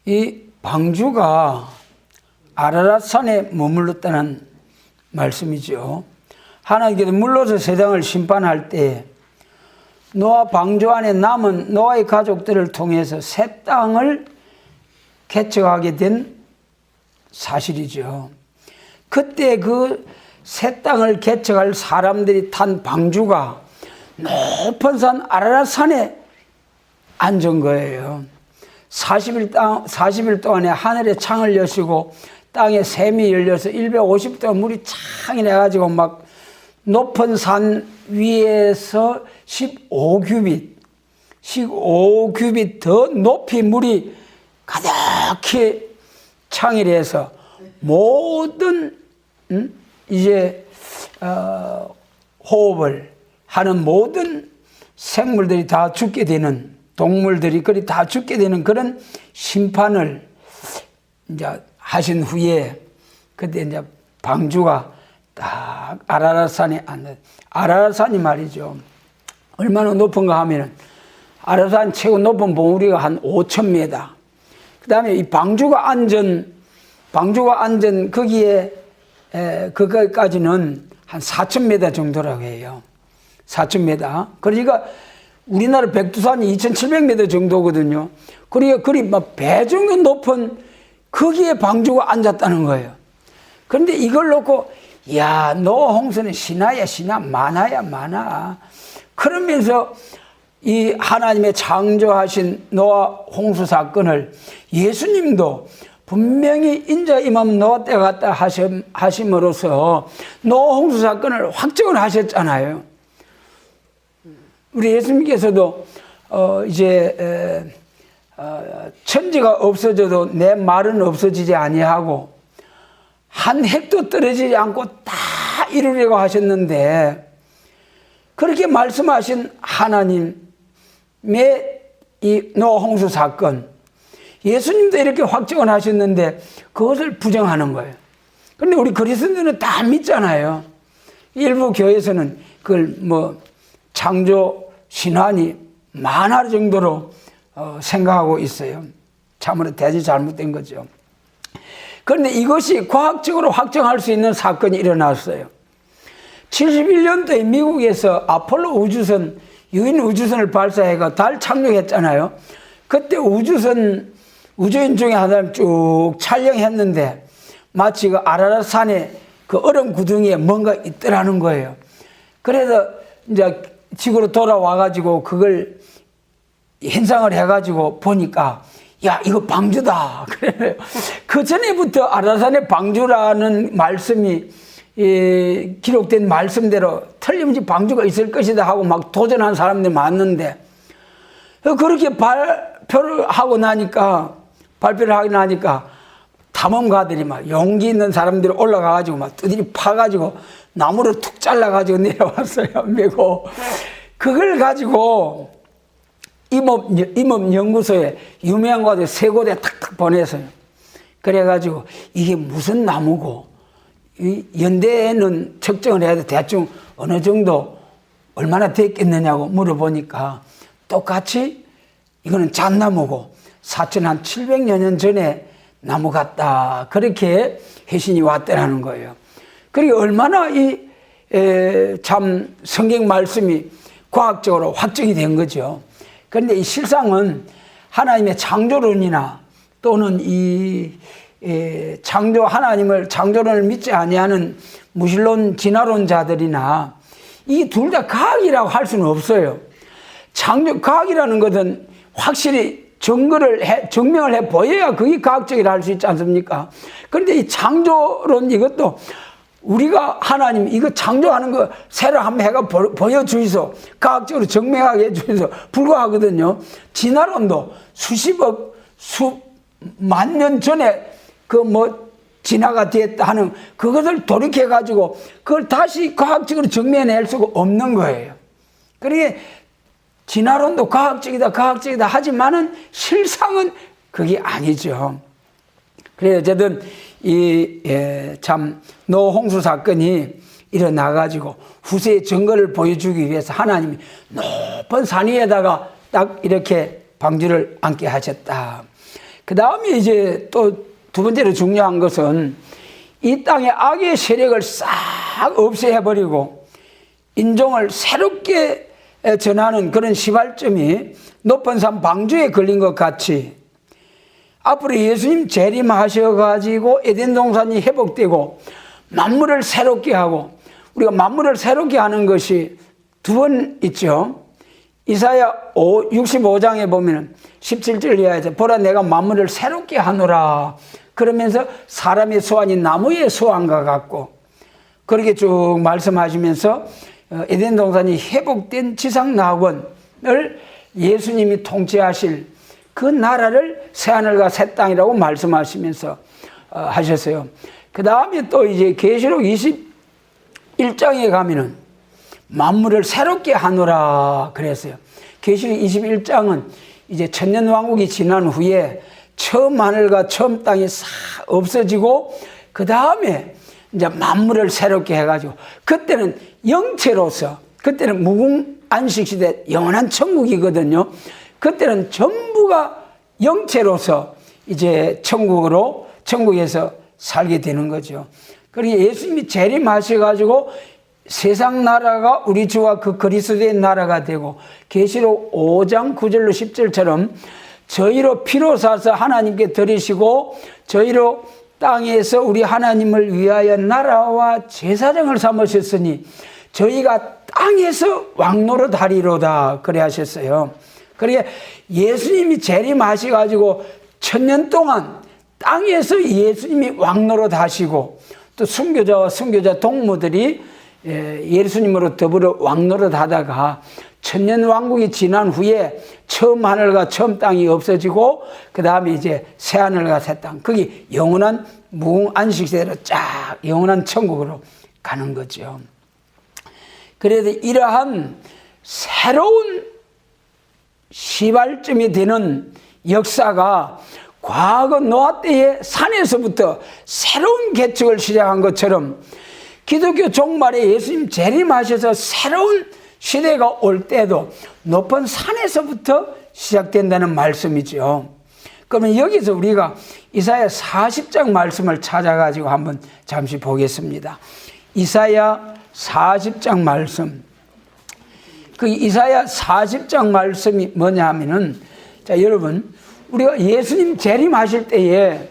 이 방주가 아라랏산에 머물렀다는 말씀이죠. 하나님께서 물러서 세상을 심판할 때 노아 방주 안에 남은 노아의 가족들을 통해서 새 땅을 개척하게 된 사실이죠. 그때 그 새 땅을 개척할 사람들이 탄 방주가 높은 산 아라랏산에 앉은 거예요. 40일 동안에 하늘에 창을 여시고 땅에 샘이 열려서 150도 물이 창이 나가지고 막 높은 산 위에서 15규빗 더 높이 물이 가득히 창일해서 모든 이제 호흡을 하는 모든 생물들이 다 죽게 되는, 동물들이 그리 다 죽게 되는 그런 심판을 이제 하신 후에 그때 이제 방주가 딱 아라랏산에 앉는, 아라랏산이 말이죠. 얼마나 높은가 하면은 아라랏산 최고 높은 봉우리가 한 5,000m. 그 다음에 이 방주가 앉은 거기에 그거까지는 한 4,000m 정도라고 해요. 4,000m. 그러니까 우리나라 백두산이 2,700m 정도거든요. 그러니까 그리 막 배 정도 높은 거기에 방주가 앉았다는 거예요. 그런데 이걸 놓고 야, 노아 홍수는 신화야 신화, 만화야 만화. 그러면서 이 하나님의 창조하신 노아 홍수 사건을 예수님도 분명히 인자 임하면 노아 때가 갔다 하심으로써 노아 홍수 사건을 확정을 하셨잖아요. 우리 예수님께서도 이제 천지가 없어져도 내 말은 없어지지 아니하고 한 획도 떨어지지 않고 다 이루려고 하셨는데, 그렇게 말씀하신 하나님의 이 노아 홍수 사건, 예수님도 이렇게 확정을 하셨는데 그것을 부정하는 거예요. 그런데 우리 그리스도인들은 다 믿잖아요. 일부 교회에서는 그걸 뭐 창조 신화니 만화 정도로 생각하고 있어요. 참으로 대지 잘못된 거죠. 그런데 이것이 과학적으로 확정할 수 있는 사건이 일어났어요. 71년도에 미국에서 아폴로 우주선, 유인 우주선을 발사해가 달 착륙했잖아요. 그때 우주인 중에 하나를 쭉 촬영했는데 마치 그 아라랏산에 그 얼음 구덩이에 뭔가 있더라는 거예요. 그래서 이제 지구로 돌아와가지고 그걸 현상을 해가지고 보니까 야, 이거 방주다. 그래요. 그 전에부터 아라산에 방주라는 말씀이 기록된 말씀대로 틀림없이 방주가 있을 것이다 하고 막 도전한 사람들이 많은데, 그렇게 발표를 하고 나니까 탐험가들이 막 용기 있는 사람들이 올라가가지고 막 두드리 파가지고 나무를 툭 잘라가지고 내려왔어요. 메고 그걸 가지고 임업연구소에 유명한 곳에 3곳에 탁탁 보내서요. 그래가지고 이게 무슨 나무고, 연대에는 측정을 해야 돼. 대충 어느 정도 얼마나 됐겠느냐고 물어보니까 똑같이 이거는 잣나무고 4,700여 년 전에 나무 같다. 그렇게 회신이 왔다라는 거예요. 그리고 얼마나 참 성경 말씀이 과학적으로 확정이 된 거죠. 그런데 이 실상은 하나님의 창조론이나 또는 하나님을 창조론을 믿지 아니하는 무신론 진화론자들이나 이 둘 다 과학이라고 할 수는 없어요. 과학이라는 것은 확실히 증명을 해 보여야 그게 과학적이라 할 수 있지 않습니까? 그런데 이 창조론 이것도 우리가 하나님 이거 창조하는 거 새로 한번 해가 보여주이소, 과학적으로 증명하게 해주이소 불가하거든요. 진화론도 수만 년 전에 진화가 됐다 하는 그것을 돌이켜가지고 그걸 다시 과학적으로 증명해낼 수가 없는 거예요. 그러니까 진화론도 과학적이다 하지만은 실상은 그게 아니죠. 그래서 어쨌든 참 노아 홍수 사건이 일어나가지고 후세의 증거를 보여주기 위해서 하나님이 높은 산 위에다가 딱 이렇게 방주를 앉게 하셨다. 그 다음에 이제 또 두 번째로 중요한 것은 이 땅의 악의 세력을 싹 없애버리고 인종을 새롭게 전하는 그런 시발점이 높은 산 방주에 걸린 것 같이 앞으로 예수님 재림하셔가지고 에덴 동산이 회복되고 만물을 새롭게 하고, 우리가 만물을 새롭게 하는 것이 두 번 있죠. 이사야 65장에 보면 17절 이하에서 보라 내가 만물을 새롭게 하노라 그러면서 사람의 소환이 나무의 소환과 같고, 그렇게 쭉 말씀하시면서 에덴 동산이 회복된 지상 낙원을 예수님이 통치하실 그 나라를 새하늘과 새 땅이라고 말씀하시면서 하셨어요. 그 다음에 또 이제 계시록 21장에 가면은 만물을 새롭게 하노라 그랬어요. 계시록 21장은 이제 천년왕국이 지난 후에 처음 하늘과 처음 땅이 싹 없어지고 그 다음에 이제 만물을 새롭게 해가지고 그때는 영체로서, 그때는 무궁 안식시대 영원한 천국이거든요. 그때는 전부가 영체로서 이제 천국에서 살게 되는 거죠. 그러니까 예수님이 재림하셔가지고 세상 나라가 우리 주와 그 그리스도의 나라가 되고, 계시록 5장 9절로 10절처럼 저희로 피로 사서 하나님께 드리시고 저희로 땅에서 우리 하나님을 위하여 나라와 제사장을 삼으셨으니 저희가 땅에서 왕노릇 하리로다 그래 하셨어요. 그러니까 예수님이 재림하셔가지고 1000년 동안 땅에서 예수님이 왕노릇 하시고 또 순교자와 순교자 동무들이 예수님으로 더불어 왕노릇 하다가 천년왕국이 지난 후에 처음 하늘과 처음 땅이 없어지고 그 다음에 이제 새 하늘과 새 땅, 그게 영원한 무궁 안식시대로 쫙 영원한 천국으로 가는 거죠. 그래서 이러한 새로운 시발점이 되는 역사가 과거 노아 때의 산에서부터 새로운 개척을 시작한 것처럼 기독교 종말에 예수님 재림하셔서 새로운 시대가 올 때도 높은 산에서부터 시작된다는 말씀이죠. 그러면 여기서 우리가 이사야 40장 말씀을 찾아가지고 한번 잠시 보겠습니다. 이사야 40장 말씀. 그 이사야 40장 말씀이 뭐냐 하면은, 자, 여러분, 우리가 예수님 재림하실 때에,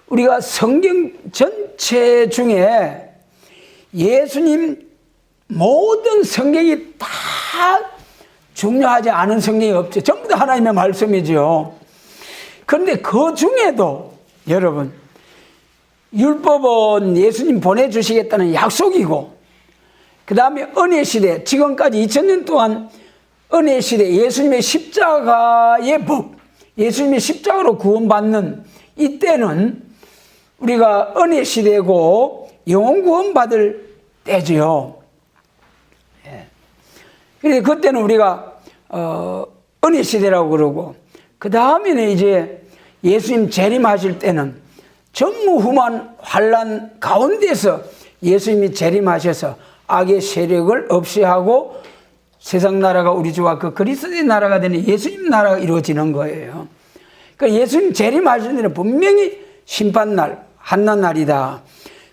우리가 성경 전체 중에 예수님 모든 성경이 다 중요하지 않은 성경이 없죠. 전부 다 하나님의 말씀이죠. 그런데 그 중에도 여러분, 율법은 예수님 보내주시겠다는 약속이고, 그 다음에 은혜시대, 지금까지 2000년 동안 은혜시대, 예수님의 십자가의 법, 예수님의 십자가로 구원받는 이때는 우리가 은혜시대고 영원 구원받을 때죠. 그래서 그때는 우리가 은혜시대라고 그러고, 그 다음에는 이제 예수님 재림하실 때는 전무후무한 환난 가운데서 예수님이 재림하셔서 악의 세력을 없이 하고 세상 나라가 우리 주와 그 그리스도의 나라가 되는 예수님 나라가 이루어지는 거예요. 그러니까 예수님 재림하실 때는 분명히 심판날, 한낱날이다.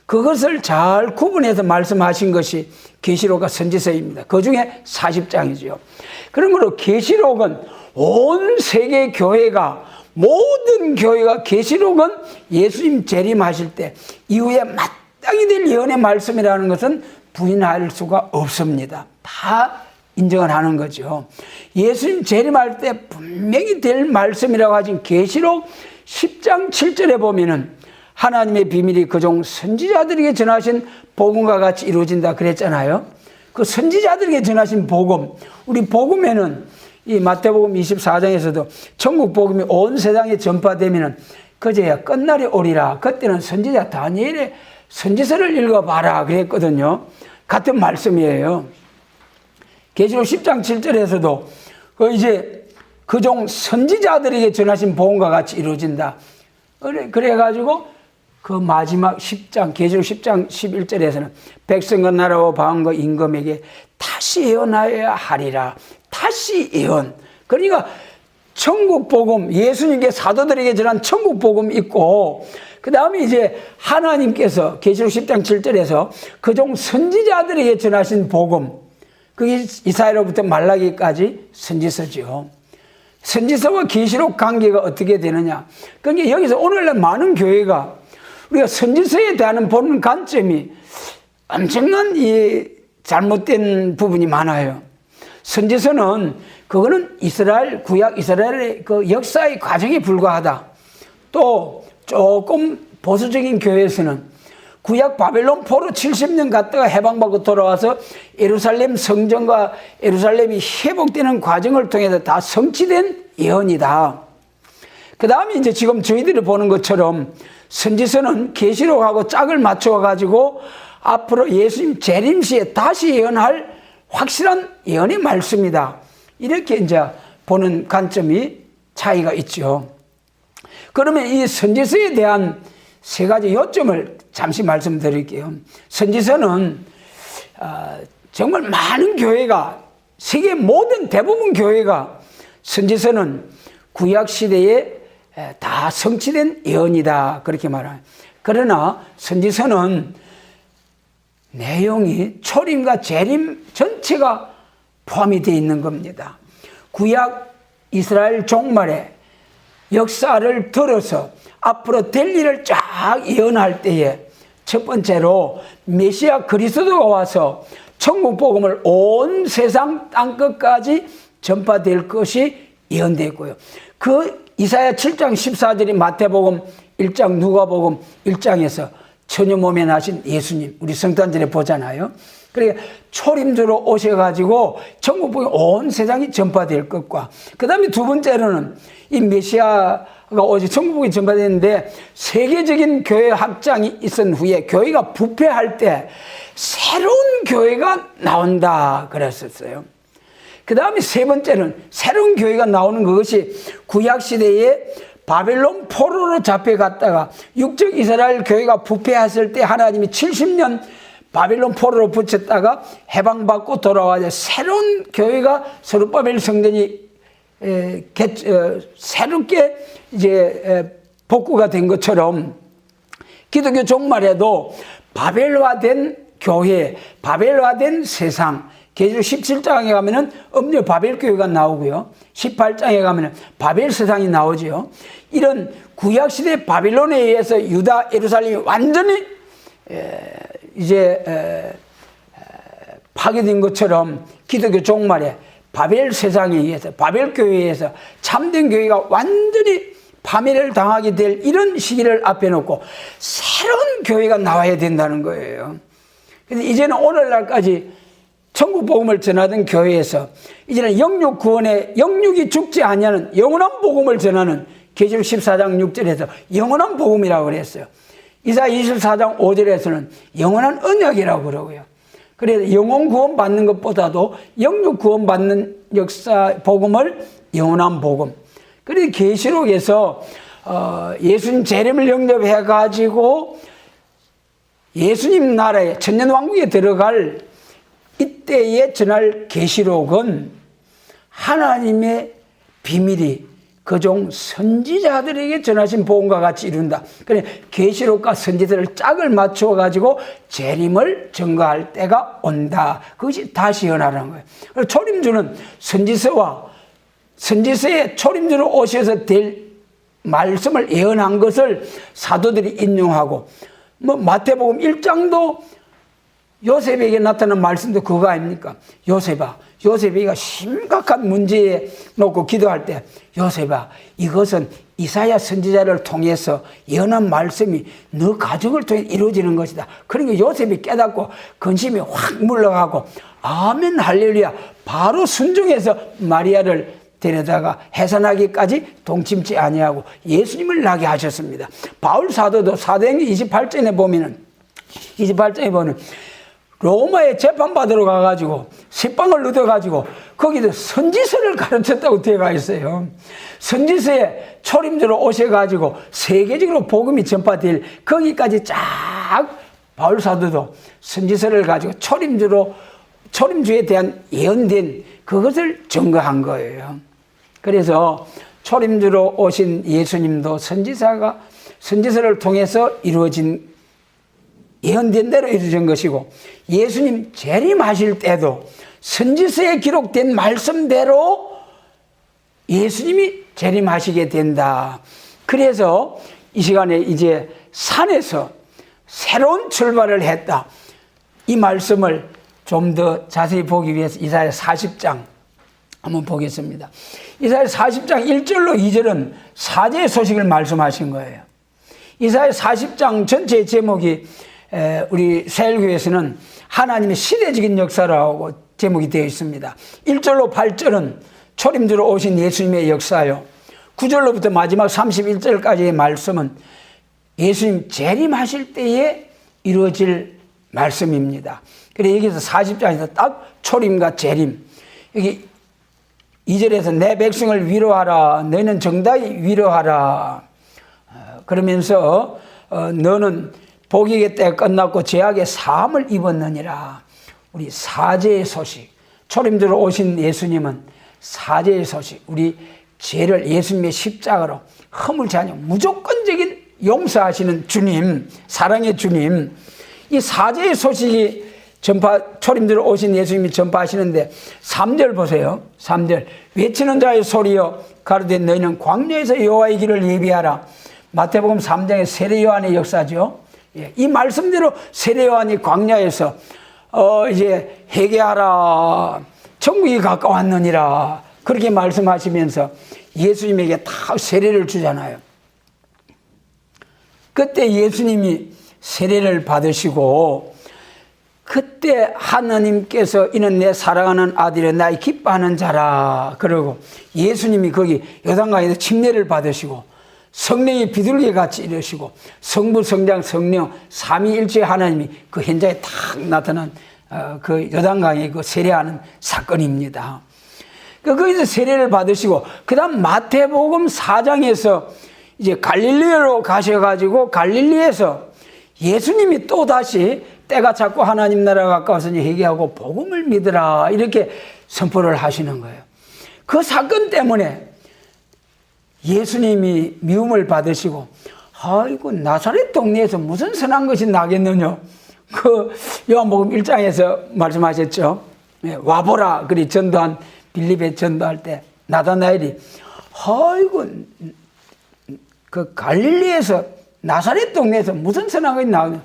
그것을 잘 구분해서 말씀하신 것이 계시록과 선지서입니다. 그 중에 40장이죠. 그러므로 계시록은 온 세계 교회가, 모든 교회가 계시록은 예수님 재림하실 때 이후에 마땅히 될 예언의 말씀이라는 것은 부인할 수가 없습니다. 다 인정을 하는 거죠. 예수님 재림할 때 분명히 될 말씀이라고 하신 계시록 10장 7절에 보면은 하나님의 비밀이 그종 선지자들에게 전하신 복음과 같이 이루어진다 그랬잖아요. 그 선지자들에게 전하신 복음, 우리 복음에는 이 마태복음 24장에서도 천국 복음이 온 세상에 전파되면은 그제야 끝날이 오리라. 그때는 선지자 다니엘의 선지서를 읽어봐라 그랬거든요. 같은 말씀이에요. 계시록 10장 7절에서도 이제 그종 선지자들에게 전하신 복음과 같이 이루어진다. 그래가지고 그 마지막 10장, 계시록 10장 11절에서는 백성과 나라와 방언과 임금에게 다시 예언하여야 하리라. 다시 예언. 그러니까 천국 복음, 예수님께 사도들에게 전한 천국 복음 있고, 그 다음에 이제 하나님께서 계시록 10장 7절에서 그종 선지자들에게 전하신 복음, 그게 이사야로부터 말라기까지 선지서죠. 선지서와 계시록 관계가 어떻게 되느냐. 그러니까 여기서 오늘날 많은 교회가 우리가 선지서에 대한 보는 관점이 엄청난 이 잘못된 부분이 많아요. 선지서는 그거는 이스라엘, 구약 이스라엘의 그 역사의 과정에 불과하다. 또 조금 보수적인 교회에서는 구약 바벨론 포로 70년 갔다가 해방받고 돌아와서 예루살렘 성전과 예루살렘이 회복되는 과정을 통해서 다 성취된 예언이다. 그 다음에 이제 지금 저희들이 보는 것처럼 선지서는 계시록하고 짝을 맞춰 가지고 앞으로 예수님 재림 시에 다시 예언할 확실한 예언의 말씀이다. 이렇게 이제 보는 관점이 차이가 있죠. 그러면 이 선지서에 대한 세 가지 요점을 잠시 말씀드릴게요. 선지서는 정말 많은 교회가, 세계 모든 대부분 교회가 선지서는 구약 시대에 다 성취된 예언이다 그렇게 말해요. 그러나 선지서는 내용이 초림과 재림 전체가 포함이 되어 있는 겁니다. 구약 이스라엘 종말의 역사를 들어서 앞으로 될 일을 쫙 예언할 때에 첫 번째로 메시아 그리스도가 와서 천국 복음을 온 세상 땅끝까지 전파될 것이 예언되었고요. 그 이사야 7장 14절이 마태복음 1장 누가복음 1장에서 처녀 몸에 나신 예수님 우리 성탄절에 보잖아요. 그러니까 초림주로 오셔가지고 천국 복음이 온 세상이 전파될 것과, 그 다음에 두 번째로는 이 메시아가 오셔 천국 복음이 전파되는데 세계적인 교회 확장이 있은 후에 교회가 부패할 때 새로운 교회가 나온다 그랬었어요. 그 다음에 세 번째는 새로운 교회가 나오는 그것이 구약시대에 바벨론 포로로 잡혀갔다가 육적 이스라엘 교회가 부패했을 때 하나님이 70년 바벨론 포로로 붙였다가 해방받고 돌아와서 새로운 교회가 스룹바벨 성전이 새롭게 이제 복구가 된 것처럼 기독교 종말에도 바벨화된 교회, 바벨화된 세상, 계시록 17장에 가면은 음녀 바벨 교회가 나오고요. 18장에 가면은 바벨 세상이 나오죠. 이런 구약시대 바빌론에 의해서 유다, 예루살렘이 완전히 이제 파괴된 것처럼 기독교 종말에 바벨 세상에 의해서, 바벨 교회에 의해서 참된 교회가 완전히 파멸을 당하게 될 이런 시기를 앞에 놓고 새로운 교회가 나와야 된다는 거예요. 근데 이제는 오늘날까지 천국 복음을 전하던 교회에서 이제는 영육 구원에 영육이 죽지 아니하는 영원한 복음을 전하는 계시록 14장 6절에서 영원한 복음이라고 그랬어요. 이사야 24장 5절에서는 영원한 언약이라고 그러고요. 그래서 영원 구원 받는 것보다도 영육 구원 받는 역사 복음을 영원한 복음. 그래서 계시록에서 예수님 재림을 영접해 가지고 예수님 나라에 천년왕국에 들어갈 이때에 전할 계시록은 하나님의 비밀이 그종 선지자들에게 전하신 복음과 같이 이룬다. 그래 계시록과 선지서를 짝을 맞춰 가지고 재림을 증거할 때가 온다. 그것이 다시 예언하라는 거예요. 그리고 초림주는 선지서에 초림주로 오셔서 될 말씀을 예언한 것을 사도들이 인용하고, 뭐 마태복음 1장도 요셉에게 나타난 말씀도 그거 아닙니까? 요셉이가 심각한 문제에 놓고 기도할 때, 요셉아, 이것은 이사야 선지자를 통해서 예언한 말씀이 너 가족을 통해 이루어지는 것이다. 그러니까 요셉이 깨닫고 근심이 확 물러가고, 아멘 할렐루야, 바로 순종해서 마리아를 데려다가 해산하기까지 동침치 아니하고 예수님을 낳게 하셨습니다. 바울 사도도 사도행전 28장에 보면 로마에 재판받으러 가가지고 식빵을 얻어가지고 거기도 선지서를 가르쳤다고 되어가 있어요. 선지서에 초림주로 오셔가지고 세계적으로 복음이 전파될 거기까지 쫙 바울 사도도 선지서를 가지고 초림주에 대한 예언된 그것을 증거한 거예요. 그래서 초림주로 오신 예수님도 선지서를 통해서 이루어진 예언된 대로 이루어진 것이고, 예수님 재림하실 때도 선지서에 기록된 말씀대로 예수님이 재림하시게 된다. 그래서 이 시간에 이제 산에서 새로운 출발을 했다. 이 말씀을 좀 더 자세히 보기 위해서 이사야 40장 한번 보겠습니다. 이사야 40장 1절로 2절은 사제의 소식을 말씀하신 거예요. 이사야 40장 전체의 제목이 우리 새일교회에서는 하나님의 시대적인 역사라고 제목이 되어 있습니다. 1절로 8절은 초림주로 오신 예수님의 역사요, 9절로부터 마지막 31절까지의 말씀은 예수님 재림하실 때에 이루어질 말씀입니다. 그래서 여기서 40장에서 딱 초림과 재림, 여기 2절에서 내 백성을 위로하라, 너희는 정다이 위로하라, 그러면서 너는 복역의 때가 끝났고 죄악의 사함을 입었느니라. 우리 사죄의 소식, 초림주로 오신 예수님은 사죄의 소식, 우리 죄를 예수님의 십자가로 허물지 않고 무조건적인 용서하시는 주님, 사랑의 주님, 이 사죄의 소식이 초림주로 오신 예수님이 전파하시는데 3절 보세요. 3절, 외치는 자의 소리여 가로되 너희는 광야에서 여호와의 길을 예비하라. 마태복음 3장의 세례 요한의 역사죠. 이 말씀대로 세례 요한이 광야에서 이제 회개하라, 천국이 가까웠느니라, 그렇게 말씀하시면서 예수님에게 다 세례를 주잖아요. 그때 예수님이 세례를 받으시고, 그때 하나님께서 이는 내 사랑하는 아들이여 나의 기뻐하는 자라, 그러고 예수님이 거기 요단강에서 침례를 받으시고 성령이 비둘기같이 이르시고 성부 성장 성령 삼위일체 하나님이 그 현장에 탁 나타난 그 요단강에 그 세례하는 사건입니다. 거기서 세례를 받으시고, 그 다음 마태복음 4장에서 이제 갈릴리로 가셔가지고 갈릴리에서 예수님이 또 다시 때가 찼고 하나님 나라가 가까워서니 회개하고 복음을 믿으라, 이렇게 선포를 하시는 거예요. 그 사건 때문에 예수님이 미움을 받으시고, 아이고 나사렛 동네에서 무슨 선한 것이 나겠느냐, 그 요한복음 1장에서 말씀하셨죠. 와보라, 그리 전도한 빌립에 전도할 때 나다나엘이 아이고 그 갈릴리에서 나사렛 동네에서 무슨 선한 것이 나오냐,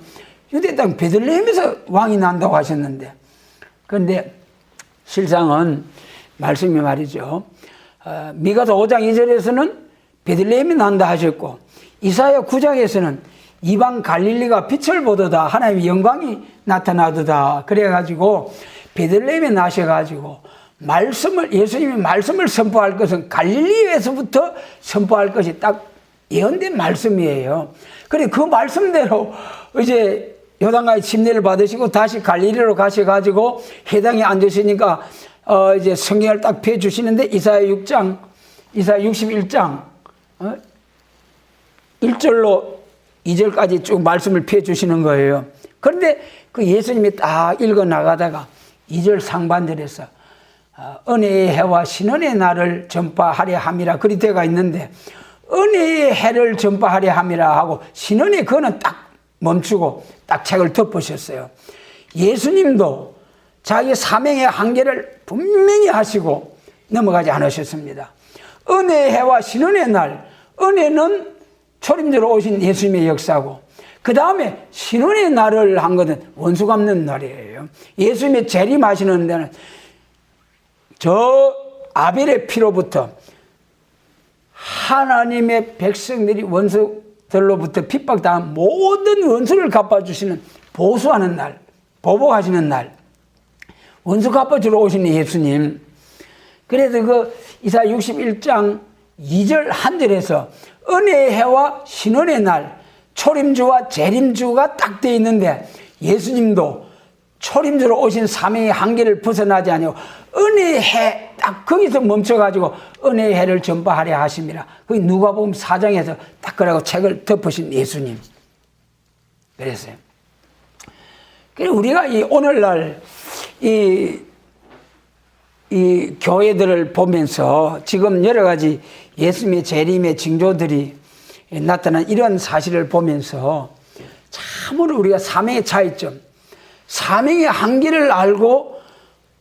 유대 땅 베들레헴에서 왕이 난다고 하셨는데, 그런데 실상은 말씀이 말이죠, 미가서 5장 2절에서는 베들레헴이 난다 하셨고, 이사야 9장에서는 이방 갈릴리가 빛을 보도다, 하나님의 영광이 나타나도다, 그래가지고 베들레헴에 나셔가지고 예수님이 말씀을 선포할 것은 갈릴리에서부터 선포할 것이 딱 예언된 말씀이에요. 그래 그 말씀대로 이제 요단강에 침례를 받으시고 다시 갈릴리로 가셔가지고 회당에 앉으시니까 이제 성경을 딱 펴주시는데 이사야 61장 1절로 2절까지 쭉 말씀을 펴주시는 거예요. 그런데 그 예수님이 딱 읽어 나가다가 2절 상반절에서 은혜의 해와 신은의 날을 전파하려 함이라, 그리 되가 있는데 은혜의 해를 전파하려 함이라 하고 신은의 그는 딱 멈추고 딱 책을 덮으셨어요. 예수님도 자기 사명의 한계를 분명히 하시고 넘어가지 않으셨습니다. 은혜의 해와 신은의 날, 은혜는 초림주로 오신 예수님의 역사고, 그 다음에 신은의 날을 한 것은 원수 갚는 날이에요. 예수님의 재림하시는 데는 저 아벨의 피로부터 하나님의 백성들이 원수들로부터 핍박당한 모든 원수를 갚아주시는, 보수하는 날, 보복하시는 날, 원수 갚아주러 오시는 예수님. 그래서 그 이사야 61장 2절 한 절에서 은혜의 해와 신은의 날, 초림주와 재림주가 딱 되어 있는데 예수님도 초림주로 오신 사명의 한계를 벗어나지 아니하고 은혜의 해 딱 거기서 멈춰가지고 은혜의 해를 전파하려 하심이라. 거기 누가복음 4장에서 딱 그러고 책을 덮으신 예수님. 그랬어요. 그래서 우리가 이 오늘날 이 이 교회들을 보면서 지금 여러 가지 예수님의 재림의 징조들이 나타난 이런 사실을 보면서 참으로 우리가 사명의 차이점, 사명의 한계를 알고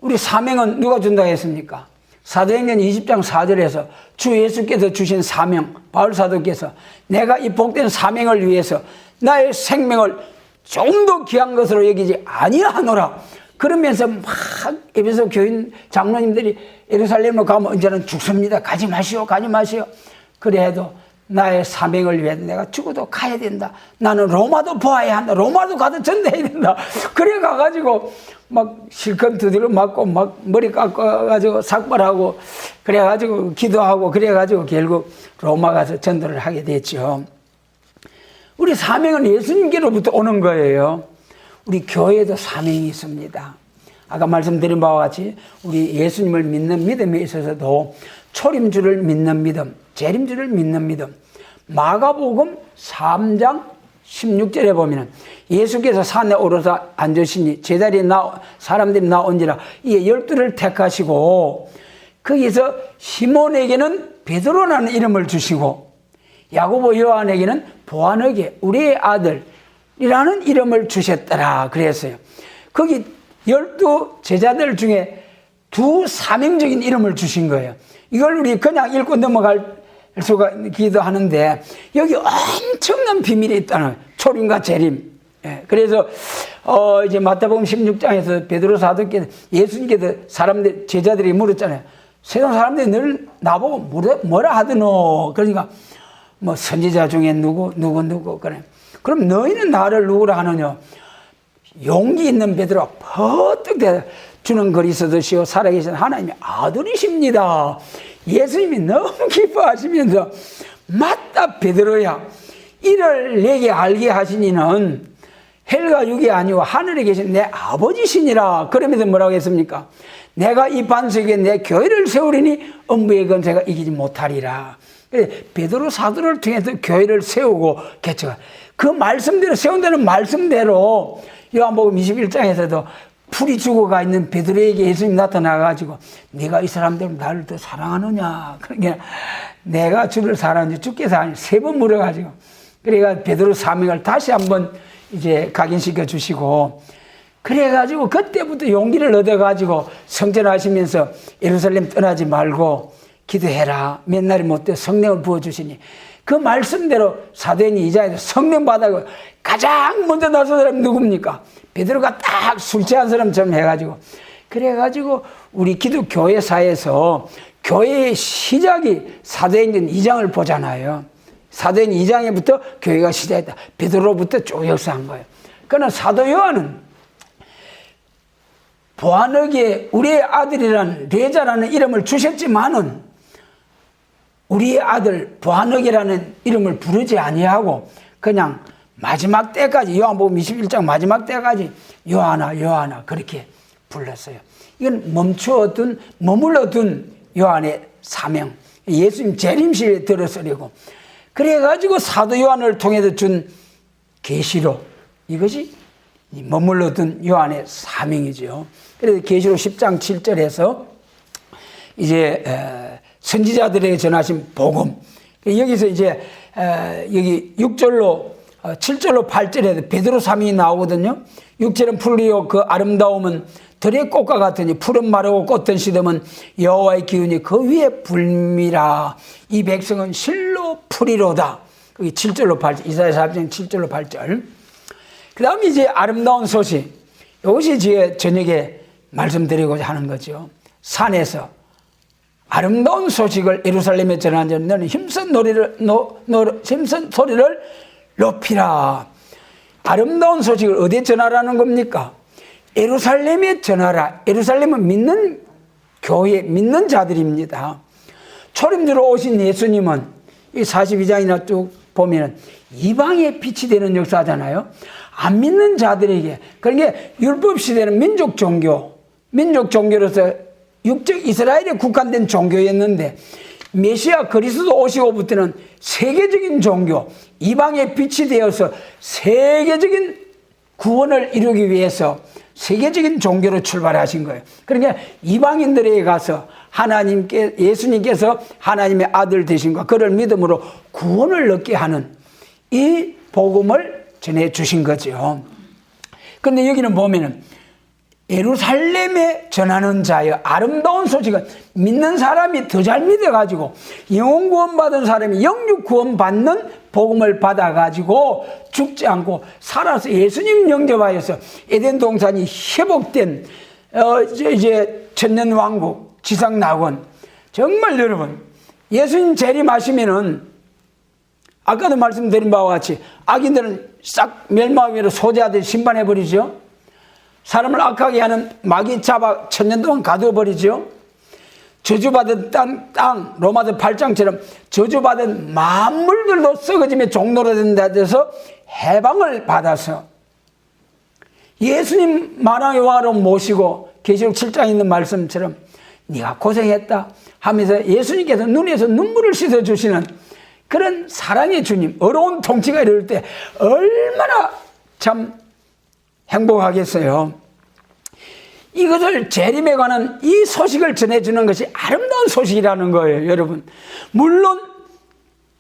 우리 사명은 누가 준다고 했습니까? 사도행전 20장 4절에서 주 예수께서 주신 사명, 바울 사도께서 내가 이 복된 사명을 위해서 나의 생명을 좀 더 귀한 것으로 여기지 아니하노라. 그러면서 막 에베소 교인 장로님들이 예루살렘으로 가면 이제는 죽습니다. 가지 마시오, 가지 마시오. 그래도 나의 사명을 위해 내가 죽어도 가야 된다. 나는 로마도 보아야 한다. 로마도 가도 전도해야 된다. 그래 가가지고 막 실컷 두드려 맞고 막 머리 깎아가지고 삭발하고 그래가지고 기도하고 그래가지고 결국 로마 가서 전도를 하게 됐죠. 우리 사명은 예수님께로부터 오는 거예요. 우리 교회에도 사명이 있습니다. 아까 말씀드린 바와 같이 우리 예수님을 믿는 믿음에 있어서도 초림주를 믿는 믿음, 재림주를 믿는 믿음. 마가복음 3장 16절에 보면 예수께서 산에 오르사 앉으시니 제자리에 사람들이 나온지라 이에 12를 택하시고 거기서 시몬에게는 베드로라는 이름을 주시고 야고보 요한에게는 보아너게 우리의 아들이라는 이름을 주셨더라 그랬어요. 거기 12 제자들 중에 두 사명적인 이름을 주신 거예요. 이걸 우리 그냥 읽고 넘어갈 수가 있기도 하는데 여기 엄청난 비밀이 있다는 거예요. 초림과 재림. 예, 그래서 이제 마태복음 16장에서 베드로 사도께서 예수님께서 사람들 제자들이 물었잖아요. 세상 사람들이 늘 나보고 뭐라 하더노. 그러니까 뭐 선지자 중에 누구 그래. 그럼 너희는 나를 누구라 하느냐? 용기 있는 베드로가 퍼뜩 대답. 주는 그리스도시요 살아계신 하나님의 아들이십니다. 예수님이 너무 기뻐하시면서 맞다 베드로야 이를 내게 알게 하시니는 헬과 육이 아니고 하늘에 계신 내 아버지시니라. 그러면서 뭐라고 했습니까? 내가 이 반석에 내 교회를 세우리니 음부의 권세가 이기지 못하리라. 베드로 사도를 통해서 교회를 세우고 개척한 그 말씀대로 세운다는 말씀대로 요한복음 21장에서도 풀이 죽어가 있는 베드로에게 예수님이 나타나가지고 네가 이 사람들 나를 더 사랑하느냐. 그러니까 내가 주를 사랑하는지 주께서 아니 3번 물어가지고 그래가 베드로 사명을 다시 한번 이제 각인시켜 주시고 그래가지고 그때부터 용기를 얻어가지고 성전하시면서 예루살렘 떠나지 말고 기도해라. 맨날이 못돼 성령을 부어주시니 그 말씀대로 사도행 2장에서 성령 받아고 가장 먼저 나선 사람이 누굽니까? 베드로가 딱 술 취한 사람처럼 해가지고 그래가지고 우리 기독교회사에서 교회의 시작이 사도행전 2장을 보잖아요. 사도행전 2장에부터 교회가 시작했다. 베드로부터 쭉 역사한 거예요. 그러나 사도 요한은 보아너기에 우리의 아들이라는 레자라는 이름을 주셨지만은 우리의 아들 보아너기라는 이름을 부르지 아니하고 그냥 마지막 때까지 요한복음 21장 마지막 때까지 요한아 그렇게 불렀어요. 이건 머물러둔 요한의 사명, 예수님 재림시에 들어서려고 그래가지고 사도 요한을 통해서 준 계시록 이것이 머물러둔 요한의 사명이죠. 그래서 계시록 10장 7절에서 이제 선지자들에게 전하신 복음 여기서 이제 여기 6절로 7절로 8절에 베드로 사명이 나오거든요. 6절은 풀리오 그 아름다움은 들의 꽃과 같으니 푸른 마르고 꽃은 시듬은 여호와의 기운이 그 위에 불미라. 이 백성은 실로 풀이로다. 그게 7절로 8절 이사야 4장 7절로 8절. 그 다음에 이제 아름다운 소식 이것이 이제 저녁에 말씀드리고자 하는 거죠. 산에서 아름다운 소식을 예루살렘에 전하는 자는 너는 힘쓴 소리를 높이라. 아름다운 소식을 어디에 전하라는 겁니까? 예루살렘에 전하라. 예루살렘은 믿는 교회, 믿는 자들입니다. 초림주로 오신 예수님은 이 42장이나 쭉 보면은 이방의 빛이 되는 역사잖아요. 안 믿는 자들에게, 그러니까 율법 시대는 민족 종교로서 육적 이스라엘에 국한된 종교였는데 메시아 그리스도 오시고부터는 세계적인 종교, 이방의 빛이 되어서 세계적인 구원을 이루기 위해서 세계적인 종교로 출발하신 거예요. 그러니까 이방인들에게 가서 예수님께서 하나님의 아들 되신 것, 그를 믿음으로 구원을 얻게 하는 이 복음을 전해주신 거죠. 그런데 여기는 보면은 예루살렘에 전하는 자여 아름다운 소식은 믿는 사람이 더 잘 믿어가지고 영혼 구원 받은 사람이 영육 구원 받는 복음을 받아가지고 죽지 않고 살아서 예수님 영접하여서 에덴 동산이 회복된 이제 천년 왕국 지상 낙원. 정말 여러분, 예수님 재림하시면은 아까도 말씀드린 바와 같이 악인들은 싹 멸망으로 소재하듯이 심판해버리죠. 사람을 악하게 하는 마귀 잡아 천년 동안 가두어버리죠. 저주받은 땅 로마서 8장처럼 저주받은 만물들도 썩어지며 종로로 된다 해서 해방을 받아서 예수님 만왕의 왕으로 모시고 계시록 7장에 있는 말씀처럼 네가 고생했다 하면서 예수님께서 눈에서 눈물을 씻어주시는 그런 사랑의 주님, 어려운 통치가 이럴 때 얼마나 참 행복하겠어요. 이것을 재림에 관한 이 소식을 전해주는 것이 아름다운 소식이라는 거예요, 여러분. 물론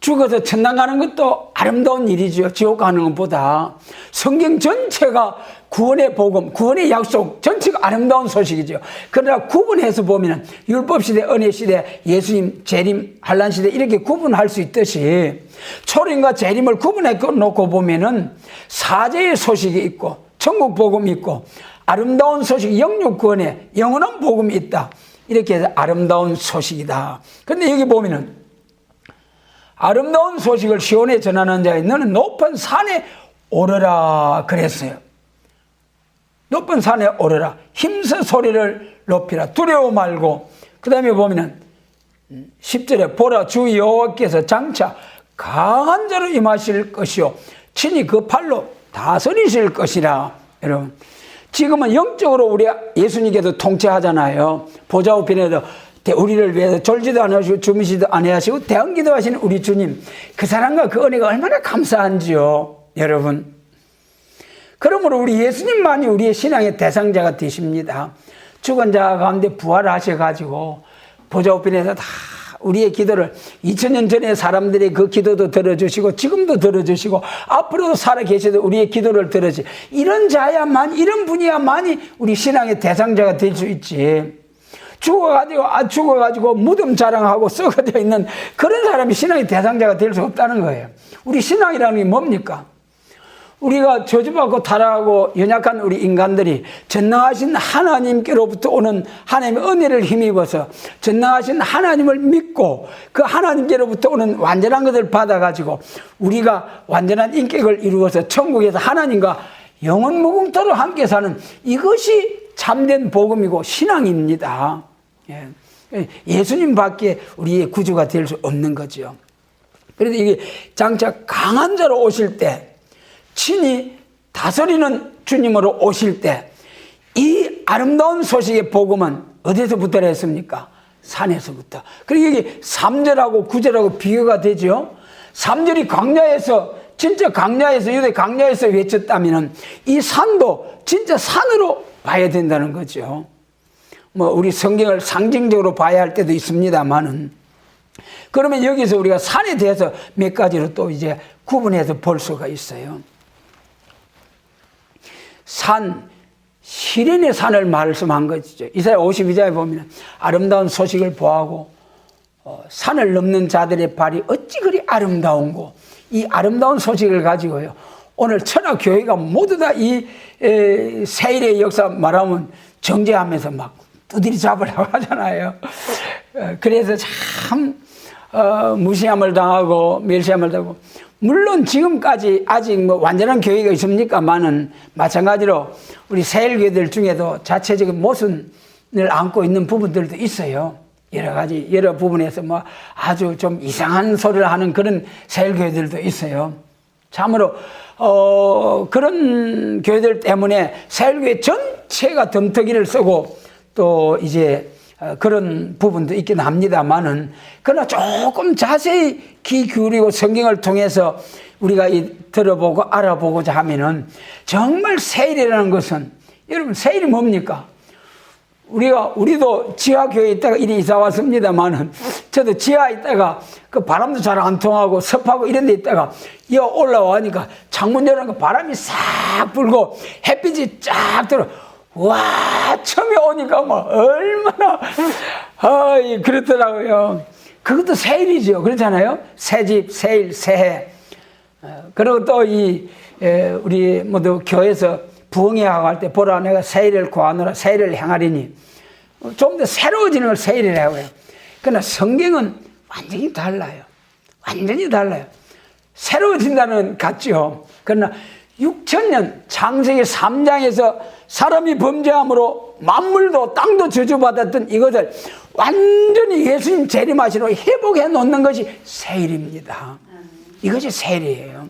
죽어서 천당 가는 것도 아름다운 일이죠. 지옥 가는 것보다. 성경 전체가 구원의 복음, 구원의 약속 전체가 아름다운 소식이죠. 그러나 구분해서 보면 율법시대, 은혜시대, 예수님 재림, 환란시대 이렇게 구분할 수 있듯이 초림과 재림을 구분해 놓고 보면은 사제의 소식이 있고 천국 복음이 있고 아름다운 소식, 영육 구원에 영원한 복음이 있다. 이렇게 해서 아름다운 소식이다. 그런데 여기 보면은 아름다운 소식을 시온에 전하는 자에 너는 높은 산에 오르라 그랬어요. 높은 산에 오르라. 힘써 소리를 높이라. 두려워 말고. 그 다음에 보면은 10절에 보라 주 여호와께서 장차 강한 자로 임하실 것이요 친히 그 팔로 다스리실 것이라. 여러분, 지금은 영적으로 우리 예수님께서 통치하잖아요. 보좌 우편에도 우리를 위해서 졸지도 않으시고 주무시도 아니하시고 대언기도 하시는 우리 주님, 그 사랑과 그 은혜가 얼마나 감사한지요, 여러분. 그러므로 우리 예수님만이 우리의 신앙의 대상자가 되십니다. 죽은 자 가운데 부활하셔가지고 보좌 우편에서 다 우리의 기도를 2000년 전에 사람들이 그 기도도 들어주시고 지금도 들어주시고 앞으로도 살아계셔도 우리의 기도를 들어주시, 이런 자야만, 이런 분이야만이 우리 신앙의 대상자가 될 수 있지. 죽어가지고 무덤 자랑하고 썩어져 있는 그런 사람이 신앙의 대상자가 될 수 없다는 거예요. 우리 신앙이라는 게 뭡니까? 우리가 저주받고 타락하고 연약한 우리 인간들이 전능하신 하나님께로부터 오는 하나님의 은혜를 힘입어서 전능하신 하나님을 믿고 그 하나님께로부터 오는 완전한 것을 받아가지고 우리가 완전한 인격을 이루어서 천국에서 하나님과 영원 무궁토로 함께 사는, 이것이 참된 복음이고 신앙입니다. 예수님 밖에 우리의 구주가 될 수 없는 거죠. 그래서 이게 장차 강한 자로 오실 때, 친히 다스리는 주님으로 오실 때, 이 아름다운 소식의 복음은 어디서부터 했습니까? 산에서부터. 그리고 여기 3절하고 9절하고 비교가 되죠. 3절이 광야에서, 진짜 광야에서, 유대 광야에서 외쳤다면 이 산도 진짜 산으로 봐야 된다는 거죠. 뭐 우리 성경을 상징적으로 봐야 할 때도 있습니다만은, 그러면 여기서 우리가 산에 대해서 몇 가지로 또 이제 구분해서 볼 수가 있어요. 산, 시련의 산을 말씀한 것이죠. 이사야 52장에 보면 아름다운 소식을 보아하고 산을 넘는 자들의 발이 어찌 그리 아름다운고, 이 아름다운 소식을 가지고요, 오늘 천하 교회가 모두 다 이 세일의 역사 말하면 정죄하면서 막 두드리 잡으려고 하잖아요. 그래서 참 무시함을 당하고 멸시함을 당하고, 물론 지금까지 아직 뭐 완전한 교회가 있습니까만은 마찬가지로 우리 세일교회들 중에도 자체적인 모순을 안고 있는 부분들도 있어요. 여러 가지, 여러 부분에서 뭐 아주 좀 이상한 소리를 하는 그런 세일교회들도 있어요. 참으로 그런 교회들 때문에 세일교회 전체가 덤터기를 쓰고 또 이제 그런 부분도 있긴 합니다만은, 그러나 조금 자세히 귀 기울이고 성경을 통해서 우리가 들어보고 알아보고자 하면은 정말 세일이라는 것은 여러분, 세일이 뭡니까? 우리도 지하교회에 있다가 이리 이사 왔습니다만은, 저도 지하에 있다가 그 바람도 잘 안 통하고 습하고 이런 데 있다가 이 올라와니까 창문 열어놓고 바람이 싹 불고 햇빛이 쫙 들어. 와, 처음에 오니까 막 얼마나, 그렇더라고요. 그것도 세일이죠. 그렇잖아요. 새집, 세일, 새해. 그리고 또 우리 모두 교회에서 부흥회하고 할 때 보라, 내가 세일을 구하노라, 세일을 행하리니. 좀 더 새로워지는 걸 세일이라고 해요. 그러나 성경은 완전히 달라요. 완전히 달라요. 새로워진다는 같죠. 그러나 6,000년 창세기 3장에서 사람이 범죄함으로 만물도 땅도 저주받았던 이것을 완전히 예수님 재림하시로 회복해 놓는 것이 세일입니다. 이것이 세일이에요.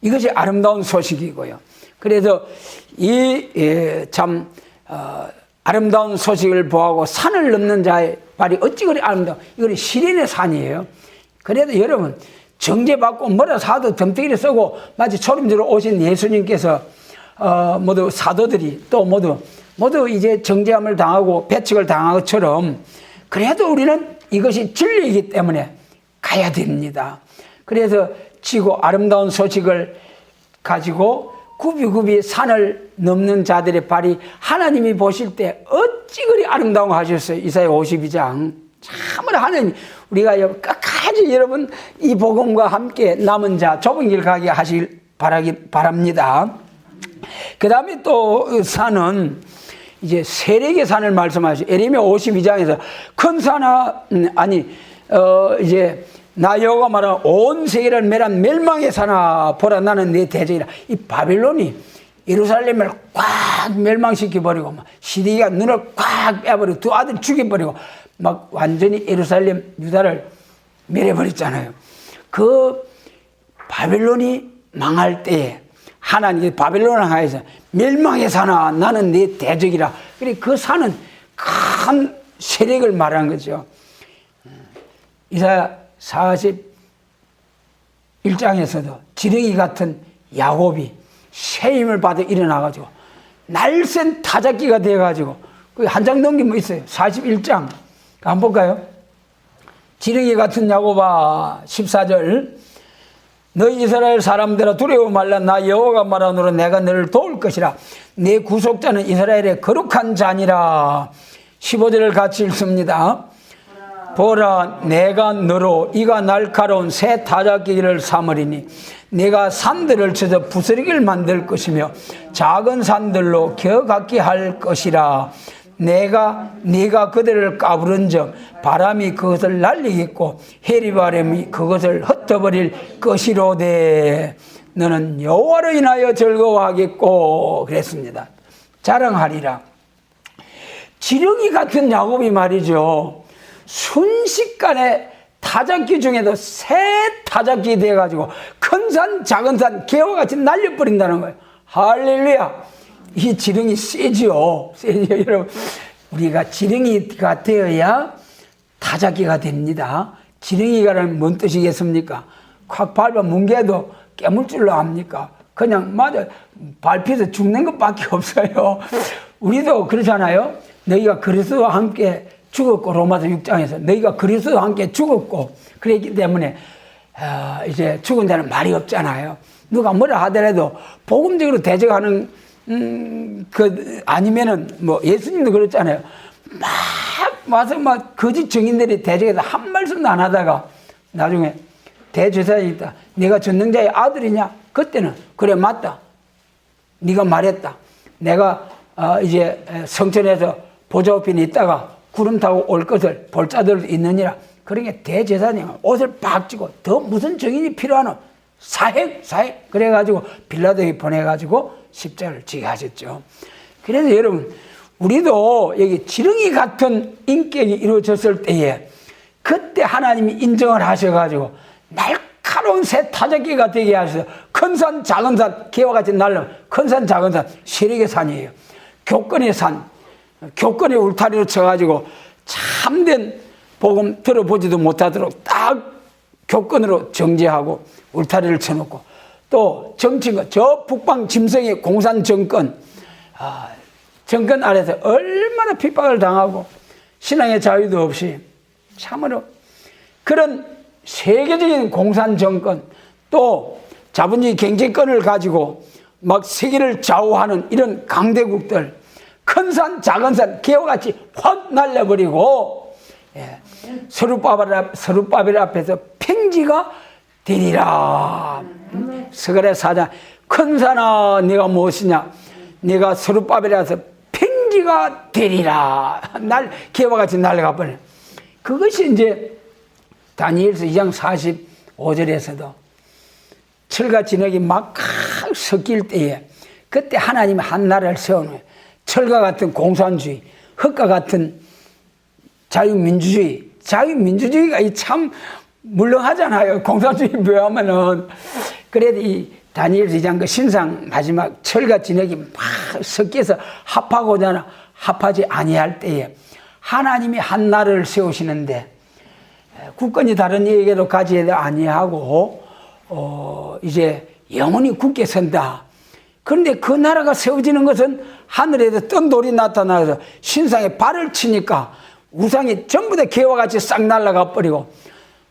이것이 아름다운 소식이고요. 그래서 아름다운 소식을 보하고 산을 넘는 자의 발이 어찌 그리 아름다워. 이건 시련의 산이에요. 그래도 여러분, 정죄받고 뭐라 사도 덤태기를 쓰고 마치 초림주로 오신 예수님께서 모두 사도들이 또 모두 이제 정죄함을 당하고 배척을 당한 것처럼, 그래도 우리는 이것이 진리이기 때문에 가야 됩니다. 그래서 지고 아름다운 소식을 가지고 굽이굽이 산을 넘는 자들의 발이 하나님이 보실 때 어찌 그리 아름다운 거 하셨어요. 이사야 52장. 참으로 하나님, 우리가 끝까지 여러분 이 복음과 함께 남은 자 좁은 길 가게 하시길 바랍니다. 그 다음에 또 산은 이제 세력의 산을 말씀하시죠. 예레미야 52장에서 큰 산아, 이제 나 여호와 말하는 온 세계를 멸한 멸망의 산아, 보라 나는 네 대적이라. 이 바빌론이 예루살렘을 꽉 멸망시켜버리고 시드기가 눈을 꽉 빼버리고 두 아들 죽여버리고 막 완전히 예루살렘 유다를 멸해버렸잖아요. 그 바빌론이 망할 때에 하나님이 바빌론을 향해서 멸망의 산아 나는 네 대적이라. 그래, 그 산은 큰 세력을 말하는 거죠. 이사야 41장에서도 지렁이 같은 야곱이 새 힘을 받아 일어나가지고 날쌘 타작기가 돼가지고 한 장 넘기면 있어요. 41장 한번 볼까요? 지렁이 같은 야곱아, 14절. 너희 이스라엘 사람들아 두려워 말라. 나 여호와가 말하노라. 내가 너를 도울 것이라. 내 구속자는 이스라엘의 거룩한 자니라. 15절을 같이 읽습니다. 보라, 내가 너로 이가 날카로운 새 타작기를 삼으리니 내가 산들을 쳐서 부스러기를 만들 것이며 작은 산들로 겨같게 할 것이라. 네가 그들을 까부른즉 바람이 그것을 날리겠고 해리바람이 그것을 흩어버릴 것이로되 너는 여호와로 인하여 즐거워하겠고 그랬습니다. 자랑하리라. 지렁이 같은 야곱이 말이죠, 순식간에 타작기 중에도 새 타작기 돼가지고 큰 산 작은 산 개와같이 날려버린다는 거예요. 할렐루야. 이 지렁이 세지요. 여러분, 우리가 지렁이가 되어야 타작기가 됩니다. 지렁이가는 뭔 뜻이겠습니까? 콱 밟아 뭉개도 깨물 줄로 압니까? 그냥 맞아 밟혀서 죽는 것밖에 없어요. 우리도 그렇잖아요. 너희가 그리스도와 함께 죽었고, 로마서 6장에서 너희가 그리스도와 함께 죽었고 그랬기 때문에 이제 죽은 자는 말이 없잖아요. 누가 뭐라 하더라도 복음적으로 대적하는 아니면은 뭐 예수님도 그랬잖아요. 막 와서 막 거짓 증인들이 대적해서 한 말씀도 안 하다가 나중에 대제사장이 있다. 네가 전능자의 아들이냐? 그때는 그래 맞다. 네가 말했다. 내가 이제 성전에서 보좌 우편에 있다가 구름 타고 올 것을 볼 자들도 있느니라. 그러니까 대제사장이 옷을 팍 찌고 더 무슨 증인이 필요하노? 사핵 그래가지고 빌라도에 보내가지고 십자가를 지게 하셨죠. 그래서 여러분, 우리도 여기 지렁이 같은 인격이 이루어졌을 때에 그때 하나님이 인정을 하셔가지고 날카로운 새 타작기가 되게 하셔서 큰 산 작은 산 개와 같이 날려 큰 산 작은 산 세력의 산이에요. 교권의 산, 교권의 울타리로 쳐가지고 참된 복음 들어보지도 못하도록 딱 교권으로 정죄하고 울타리를 쳐놓고, 또 정치인과 저 북방 짐승의 공산 정권, 정권 아래서 얼마나 핍박을 당하고 신앙의 자유도 없이 참으로 그런 세계적인 공산 정권, 또 자본주의 경제권을 가지고 막 세계를 좌우하는 이런 강대국들, 큰 산 작은 산 개와같이 확 날려버리고 서룻바벨 앞에서 평지가 되리라. 스가랴 4장 큰 산아 네가 무엇이냐, 네가 서룻바벨에서 평지가 되리라. 개와같이 날아가 버려. 그것이 이제 다니엘서 2장 45절에서도 철과 진흙이 막 섞일 때에 그때 하나님이 한 나라를 세우는 거예요. 철과 같은 공산주의, 흙과 같은 자유민주주의. 자유민주주의가 참 물렁하잖아요. 공산주의 비하면은. 그래도 이 다니엘서 2장 그 신상 마지막 철과 진흙이 막 섞여서 합하고자 합하지 아니할 때에 하나님이 한 나라를 세우시는데 국권이 다른 이에게로 가지 아니하고 이제 영원히 굳게 선다. 그런데 그 나라가 세워지는 것은 하늘에서 뜬 돌이 나타나서 신상에 발을 치니까 우상이 전부 다 개와 같이 싹 날아가 버리고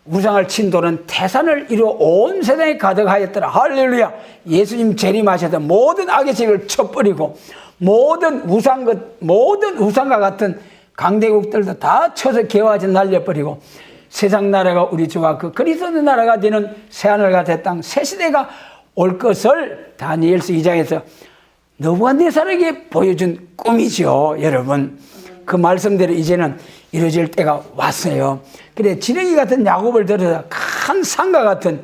우상을 친 돌은 태산을 이루어 온 세상에 가득하였더라. 할렐루야. 예수님 재림하셔서 모든 악의 죄를 쳐버리고 모든 우상과 같은 강대국들도 다 쳐서 개와 같이 날려버리고 세상 나라가 우리 주와 그 그리스도의 나라가 되는 새하늘 같은 땅 새 시대가 올 것을 다니엘서 2장에서 느부갓네살에게 보여준 꿈이죠. 여러분 그 말씀대로 이제는 이루어질 때가 왔어요. 그래 지렁이 같은 야곱을 들어서 큰 산과 같은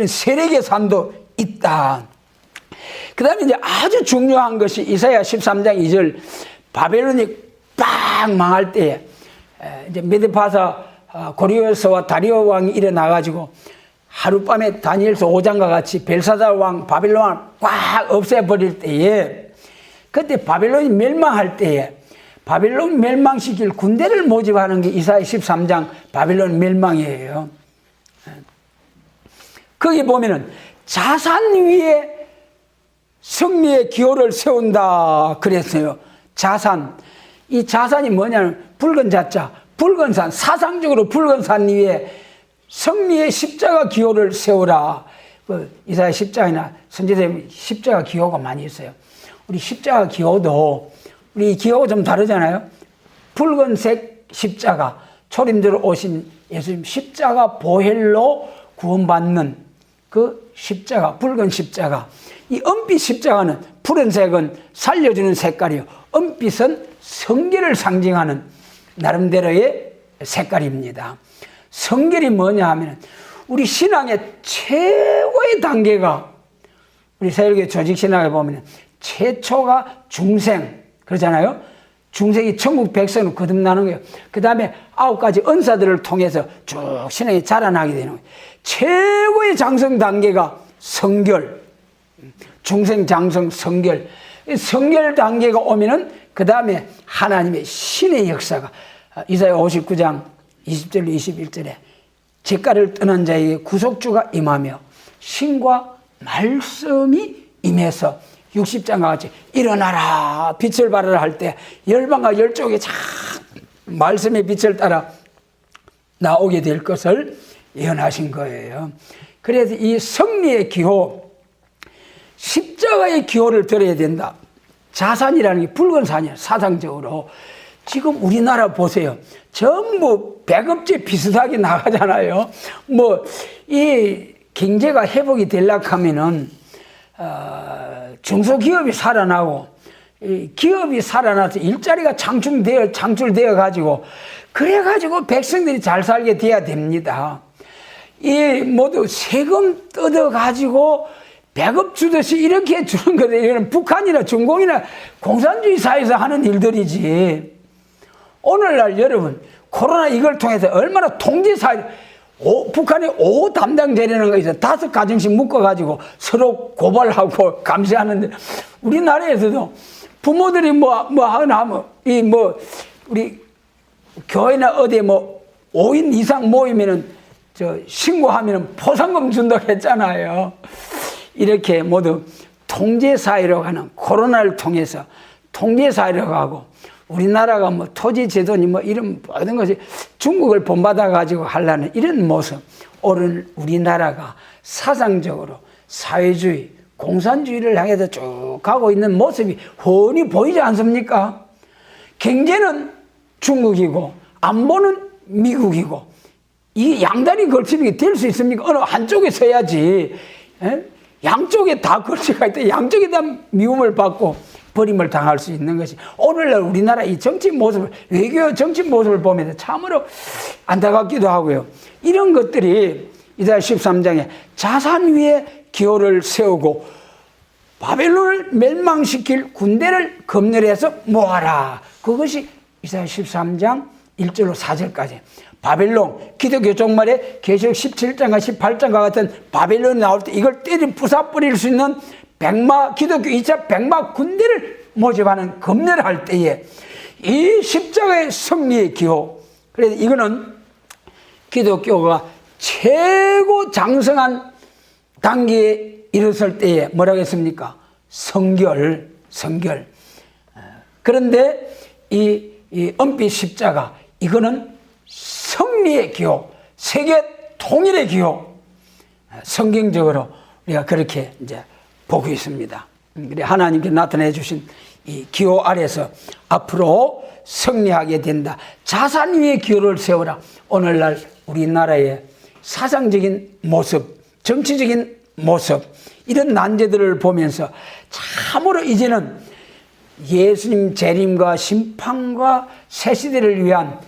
세력의 산도 있다. 그 다음에 이제 아주 중요한 것이 이사야 13장 2절 바벨론이 빡 망할 때에 이제 메드파사 고리오스와 다리오 왕이 일어나가지고 하룻밤에 다니엘서 5장과 같이 벨사살 왕 바벨론 왕을 꽉 없애버릴 때에 그때 바벨론이 멸망할 때에 바벨론 멸망시킬 군대를 모집하는 게 이사야 13장 바벨론 멸망이에요. 거기 보면은 자산 위에 승리의 기호를 세운다 그랬어요. 자산. 이 자산이 뭐냐면 붉은 자자, 붉은 산, 사상적으로 붉은 산 위에 승리의 십자가 기호를 세우라. 이사야 십자가나 선지서에 십자가 기호가 많이 있어요. 우리 십자가 기호도 우리 기호가 좀 다르잖아요. 붉은색 십자가, 초림대로 오신 예수님 십자가 보혈로 구원받는 그 십자가, 붉은 십자가. 이 은빛 십자가는 푸른색은 살려주는 색깔이요. 은빛은 성결을 상징하는 나름대로의 색깔입니다. 성결이 뭐냐 하면 우리 신앙의 최고의 단계가 우리 세일교 조직신학에 보면 최초가 중생 그러잖아요. 중생이 천국 백성으로 거듭나는 거예요. 그 다음에 9가지 은사들을 통해서 쭉 신앙이 자라나게 되는 거예요. 최고의 장성 단계가 성결, 중생, 장성, 성결. 성결 단계가 오면은 그 다음에 하나님의 신의 역사가 이사야 59장 20절 21절에 잿가를 떠난 자에게 구속주가 임하며 신과 말씀이 임해서 60장과 같이 일어나라 빛을 발하라 할 때 열방과 열족이 참 말씀의 빛을 따라 나오게 될 것을 예언하신 거예요. 그래서 이 승리의 기호, 십자가의 기호를 들어야 된다. 자산이라는 게 붉은 산이에요. 사상적으로. 지금 우리나라 보세요. 전부 배급제 비슷하게 나가잖아요. 이 경제가 회복이 되려고 하면은, 중소기업이 살아나고, 기업이 살아나서 일자리가 창출되어 가지고, 그래가지고 백성들이 잘 살게 돼야 됩니다. 모두 세금 뜯어가지고, 배급 주듯이 이렇게 주는 거예요. 이거는 북한이나 중공이나 공산주의 사회에서 하는 일들이지. 오늘날 여러분, 코로나 이걸 통해서 얼마나 통제사회, 북한이 5 담당 되려는 거 있어요. 5가정씩 묶어가지고 서로 고발하고 감시하는데, 우리나라에서도 부모들이 하면, 우리 교회나 어디에 5인 이상 모이면은, 신고하면은 포상금 준다고 했잖아요. 이렇게 모두 통제사회로 가는 코로나를 통해서 통제사회로 가고 우리나라가 뭐 토지 제도니 뭐 이런 모든 것이 중국을 본받아 가지고 하려는 이런 모습, 오늘 우리나라가 사상적으로 사회주의, 공산주의를 향해서 쭉 가고 있는 모습이 훤히 보이지 않습니까? 경제는 중국이고 안보는 미국이고 이 양다리 걸치는 게 될 수 있습니까? 어느 한쪽에 서야지. 에? 양쪽에 다 걸치가 있다. 양쪽에 다 미움을 받고 버림을 당할 수 있는 것이 오늘날 우리나라 이 정치 모습을, 외교 정치 모습을 보면서 참으로 안타깝기도 하고요. 이런 것들이 이사야 13장에 자산 위에 기호를 세우고 바벨론을 멸망시킬 군대를 검열해서 모아라. 그것이 이사야 13장 1절로 4절까지. 바벨론, 기독교 종말에 계시록 17장과 18장과 같은 바벨론이 나올 때 이걸 때려 부숴버릴 수 있는 기독교 2차 백마 군대를 모집하는 검열할 때에 이 십자가의 승리의 기호, 그래서 이거는 기독교가 최고 장성한 단계에 이르렀을 때에 뭐라고 했습니까? 성결. 그런데 이 은빛 십자가, 이거는 승리의 기호, 세계 통일의 기호. 성경적으로 우리가 그렇게 이제 보고 있습니다. 하나님께 나타내 주신 이 기호 아래서 앞으로 승리하게 된다. 자산 위에 기호를 세워라. 오늘날 우리나라의 사상적인 모습, 정치적인 모습, 이런 난제들을 보면서 참으로 이제는 예수님 재림과 심판과 새 시대를 위한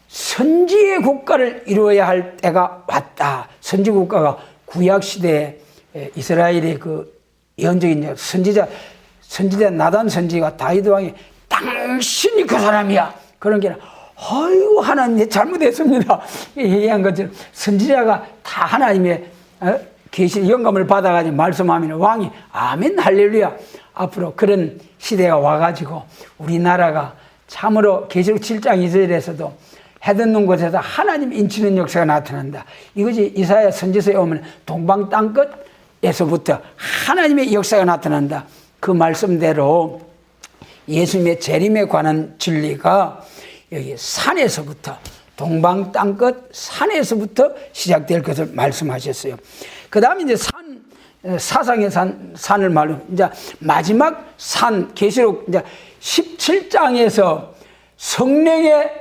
선지의 국가를 이루어야 할 때가 왔다. 선지 국가가 구약 시대에 이스라엘의 그 예언적인 선지자 나단 선지가 다윗 왕이 당신이 그 사람이야. 그런 게 아니라 아이고 하나님 잘못했습니다. 얘기한 것처럼 선지자가 다 하나님의 계시 영감을 받아가지고 말씀하면 왕이 아멘 할렐루야. 앞으로 그런 시대가 와가지고 우리나라가 참으로 계시록 7장 2절에서도 해듣는 곳에서 하나님 인치는 역사가 나타난다. 이것이 이사야 선지서에 오면 동방 땅끝에서부터 하나님의 역사가 나타난다. 그 말씀대로 예수님의 재림에 관한 진리가 여기 산에서부터, 동방 땅끝 산에서부터 시작될 것을 말씀하셨어요. 그 다음에 이제 사상의 산을 말로, 이제 마지막 산, 계시록 이제 17장에서 성령의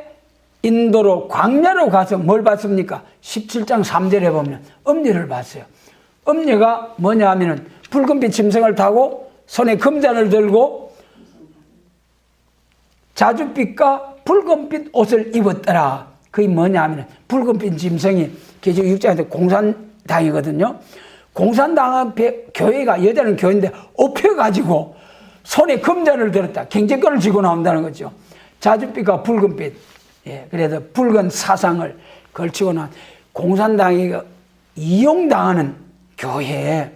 인도로 광야로 가서 뭘 봤습니까? 17장 3절에 보면 음녀를 봤어요. 음녀가 뭐냐 하면은 붉은빛 짐승을 타고 손에 금잔을 들고 자줏빛과 붉은빛 옷을 입었더라. 그게 뭐냐 하면 붉은빛 짐승이 계시록 6장에서 공산당이거든요. 공산당 교회가, 여자는 교회인데 업혀가지고 손에 금잔을 들었다. 경제권을 쥐고 나온다는 거죠. 자줏빛과 붉은빛. 예, 그래서 붉은 사상을 걸치고 난 공산당이 이용당하는 교회.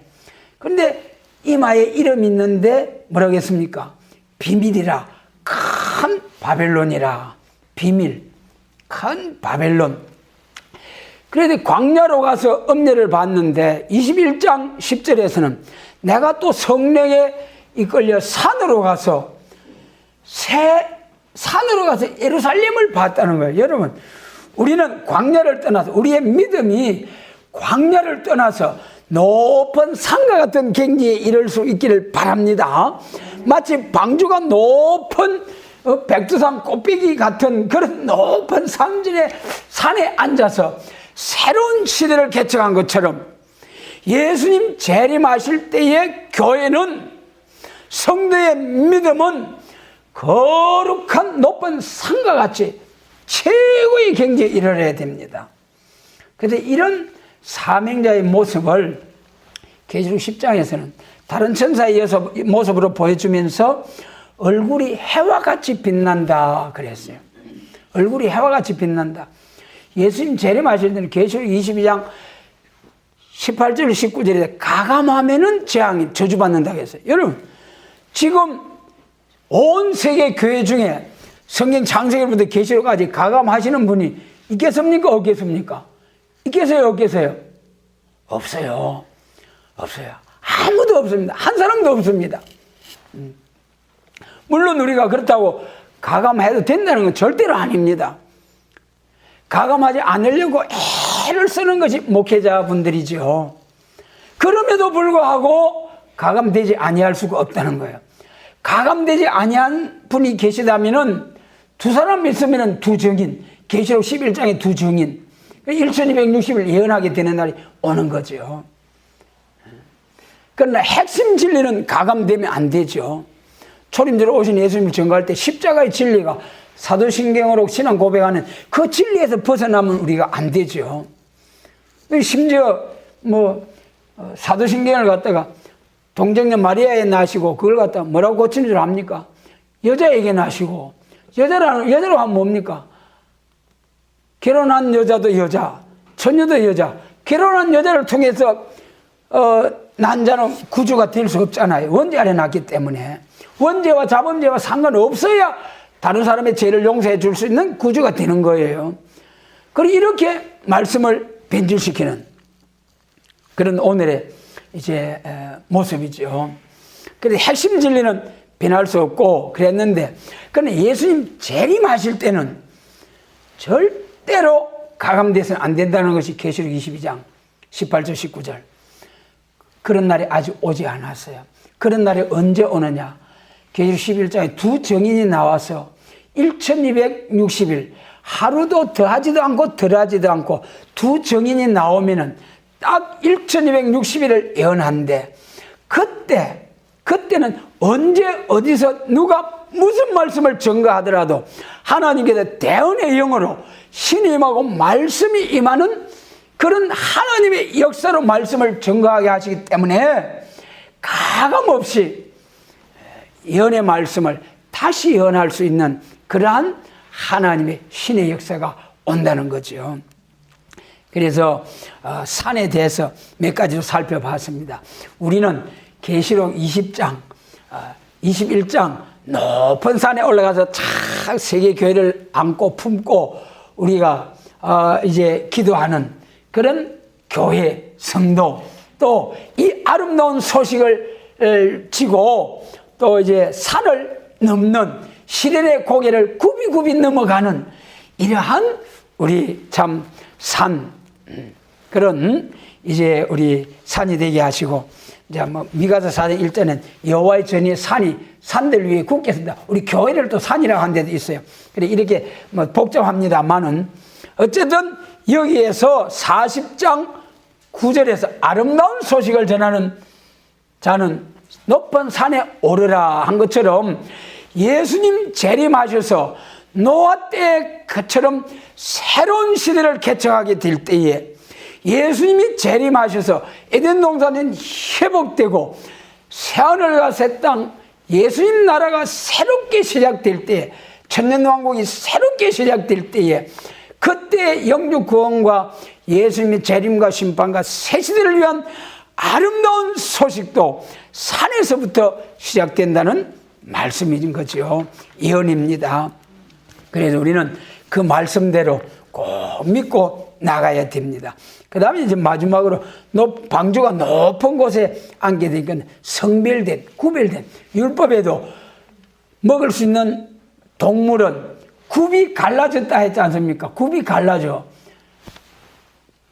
그런데 이마에 이름이 있는데 뭐라고 했습니까? 비밀이라, 큰 바벨론이라. 비밀, 큰 바벨론. 그래서 광야로 가서 음녀를 봤는데 21장 10절에서는 내가 또 성령에 이끌려 산으로 가서 예루살렘을 봤다는 거예요. 여러분, 우리는 광야를 떠나서, 우리의 믿음이 광야를 떠나서 높은 산과 같은 경지에 이를 수 있기를 바랍니다. 마치 방주가 높은 백두산 꼭대기 같은 그런 높은 산에 앉아서 새로운 시대를 개척한 것처럼 예수님 재림하실 때의 교회는, 성도의 믿음은 거룩한 높은 산과 같이 최고의 경지에 이르러야 됩니다. 그래서 이런 사명자의 모습을 계시록 10장에서는 다른 천사의 모습으로 보여주면서 얼굴이 해와 같이 빛난다 그랬어요. 얼굴이 해와 같이 빛난다. 예수님 재림하실 때는 계시록 22장 18절 19절에 가감하면은 재앙이 저주받는다고 했어요. 여러분, 지금 온 세계 교회 중에 성경 창세기부터 계시록까지 가감하시는 분이 있겠습니까? 없겠습니까? 있겠어요? 없겠어요? 없어요. 아무도 없습니다. 한 사람도 없습니다. 물론 우리가 그렇다고 가감해도 된다는 건 절대로 아닙니다. 가감하지 않으려고 애를 쓰는 것이 목회자분들이죠. 그럼에도 불구하고 가감되지 아니할 수가 없다는 거예요. 가감되지 아니한 분이 계시다면은 두 사람 있으면은 두 증인, 계시록 11장에 두 증인, 1260을 예언하게 되는 날이 오는 거죠. 그러나 핵심 진리는 가감되면 안 되죠. 초림대로 오신 예수님을 증거할 때 십자가의 진리가 사도신경으로 신앙 고백하는 그 진리에서 벗어나면 우리가 안 되죠. 심지어 사도신경을 갖다가 동정녀 마리아에 나시고 그걸 갖다가 뭐라고 고치는 줄 압니까? 여자에게 나시고, 여자로 하면 뭡니까? 결혼한 여자도 여자, 처녀도 여자. 결혼한 여자를 통해서 난자는 구주가 될 수 없잖아요. 원죄 아래 났기 때문에. 원죄와 자범죄와 상관없어야 다른 사람의 죄를 용서해 줄 수 있는 구주가 되는 거예요. 그리고 이렇게 말씀을 변질시키는 그런 오늘의 이제 모습이죠. 그래서 핵심 진리는 변할 수 없고 그랬는데, 그런데 예수님 재림하실 때는 절대로 가감돼서는 안 된다는 것이 계시록 22장 18절 19절. 그런 날이 아직 오지 않았어요. 그런 날이 언제 오느냐? 계시록 11장에 두 증인이 나와서 1260일 하루도 더하지도 않고 덜하지도 않고 두 증인이 나오면은 딱 1260일을 예언한데, 그때는 언제 어디서 누가 무슨 말씀을 증거하더라도 하나님께서 대언의 영으로 신이 임하고 말씀이 임하는 그런 하나님의 역사로 말씀을 증거하게 하시기 때문에 가감없이 예언의 말씀을 다시 예언할 수 있는 그러한 하나님의 신의 역사가 온다는 거죠. 그래서 산에 대해서 몇 가지로 살펴봤습니다. 우리는 계시록 20장, 21장 높은 산에 올라가서 탁 세계 교회를 안고 품고 우리가 이제 기도하는 그런 교회, 성도, 또 이 아름다운 소식을 지고 또 이제 산을 넘는 시련의 고개를 굽이굽이 넘어가는 이러한 우리 참 산, 그런 이제 우리 산이 되게 하시고, 이제 미가서 4장 1절에는 여호와의 전이 산이 산들 위에 굳게 섰다. 우리 교회를 또 산이라고 하는 데도 있어요. 그래 이렇게 복잡합니다만은 어쨌든 여기에서 40장 9절에서 아름다운 소식을 전하는 자는 높은 산에 오르라 한 것처럼 예수님 재림하셔서 노아 때 그처럼 새로운 시대를 개척하게 될 때에 예수님이 재림하셔서 에덴 동산은 회복되고 새하늘과 새 땅, 예수님 나라가 새롭게 시작될 때, 천년왕국이 새롭게 시작될 때에 그때 영육 구원과 예수님의 재림과 심판과 새 시대를 위한 아름다운 소식도 산에서부터 시작된다는 말씀인 거죠. 예언입니다. 그래서 우리는 그 말씀대로 꼭 믿고 나가야 됩니다. 그 다음에 이제 마지막으로 방주가 높은 곳에 앉게 되니까 성별된, 구별된, 율법에도 먹을 수 있는 동물은 굽이 갈라졌다 했지 않습니까? 굽이 갈라져.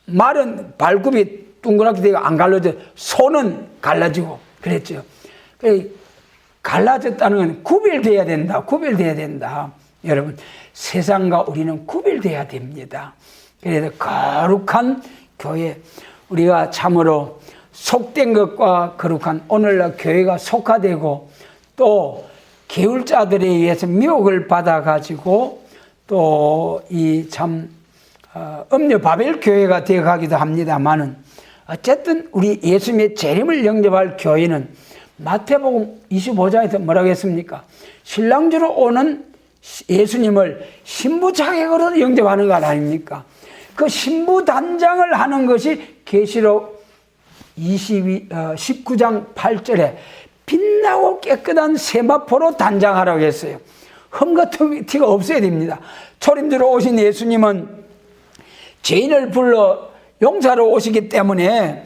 말은 발굽이 둥그랗게 되고 안 갈라져. 소는 갈라지고 그랬죠. 갈라졌다는 건 구별돼야 된다. 구별돼야 된다. 여러분, 세상과 우리는 구별돼야 됩니다. 그래서 거룩한 교회, 우리가 참으로 속된 것과 거룩한 오늘날 교회가 속화되고 또 게을자들에 의해서 미혹을 받아가지고 또 이 참 음녀 바벨 교회가 되어가기도 합니다만은 어쨌든 우리 예수님의 재림을 영접할 교회는 마태복음 25장에서 뭐라고 했습니까? 신랑주로 오는 예수님을 신부 자격으로 영접하는 것 아닙니까? 그 신부 단장을 하는 것이 계시록 19장 8절에 빛나고 깨끗한 세마포로 단장하라고 했어요. 흠 같은 티가 없어야 됩니다. 초림대로 오신 예수님은 죄인을 불러 용사로 오시기 때문에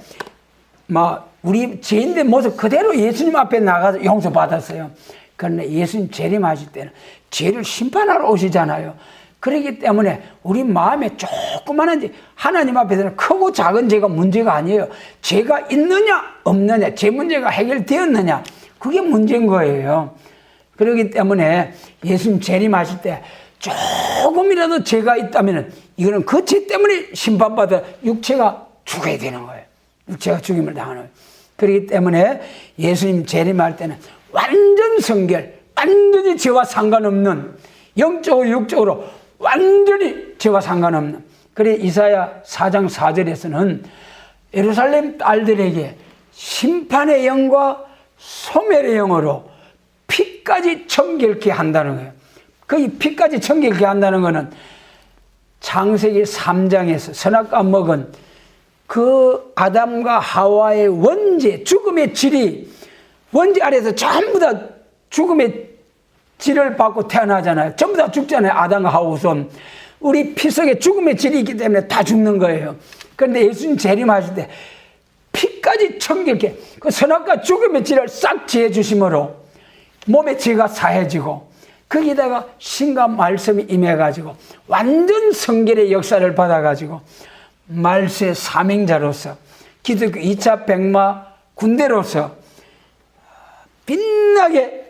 막 우리 죄인된 모습 그대로 예수님 앞에 나가서 용서받았어요. 그런데 예수님 재림하실 때는 죄를 심판하러 오시잖아요. 그렇기 때문에 우리 마음에 조그마한 하나님 앞에서는 크고 작은 죄가 문제가 아니에요. 죄가 있느냐 없느냐, 죄 문제가 해결되었느냐, 그게 문제인 거예요. 그렇기 때문에 예수님 재림하실 때 조금이라도 죄가 있다면 이거는 그 죄 때문에 심판받아 육체가 죽어야 되는 거예요. 육체가 죽임을 당하는 거예요. 그렇기 때문에 예수님 재림할 때는 완전 성결, 완전히 죄와 상관없는, 영적으로 육적으로 완전히 죄와 상관없는. 그래 이사야 4장 4절에서는 예루살렘 딸들에게 심판의 영과 소멸의 영으로 피까지 정결케 한다는 거예요. 그 피까지 정결케 한다는 거는 창세기 3장에서 선악과 먹은 그 아담과 하와의 원죄, 죽음의 질이 원죄 아래에서 전부 다 죽음의 질을 받고 태어나잖아요. 전부 다 죽잖아요. 아담과 하와 우선. 우리 피 속에 죽음의 질이 있기 때문에 다 죽는 거예요. 그런데 예수님 재림하실 때 피까지 정결케, 그 선악과 죽음의 질을 싹 지해 주심으로 몸의 죄가 사해지고, 거기다가 신과 말씀이 임해가지고 완전 성결의 역사를 받아가지고 말세의 사명자로서 기독교 2차 백마 군대로서 빛나게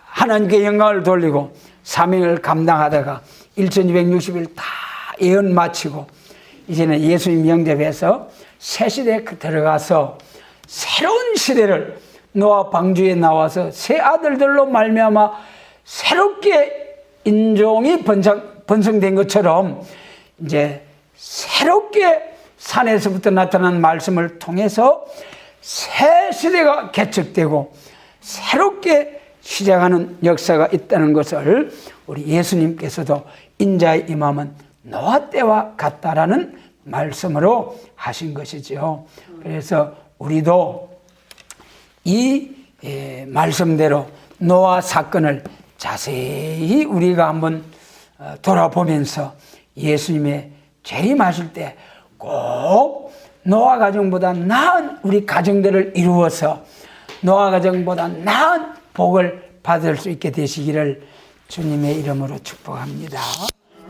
하나님께 영광을 돌리고 사명을 감당하다가 1260일 다 예언 마치고 이제는 예수님 영접해서 새 시대에 들어가서 새로운 시대를 노아 방주에 나와서 새 아들들로 말미암아 새롭게 인종이 번성된 것처럼 이제 새롭게 산에서부터 나타난 말씀을 통해서 새 시대가 개척되고 새롭게 시작하는 역사가 있다는 것을 우리 예수님께서도 인자의 임함은 노아 때와 같다라는 말씀으로 하신 것이죠. 그래서 우리도 이 말씀대로 노아 사건을 자세히 우리가 한번 돌아보면서 예수님의 재림하실 때 꼭 노아 가정보다 나은 우리 가정들을 이루어서 노아 가정보다 나은 복을 받을 수 있게 되시기를 주님의 이름으로 축복합니다.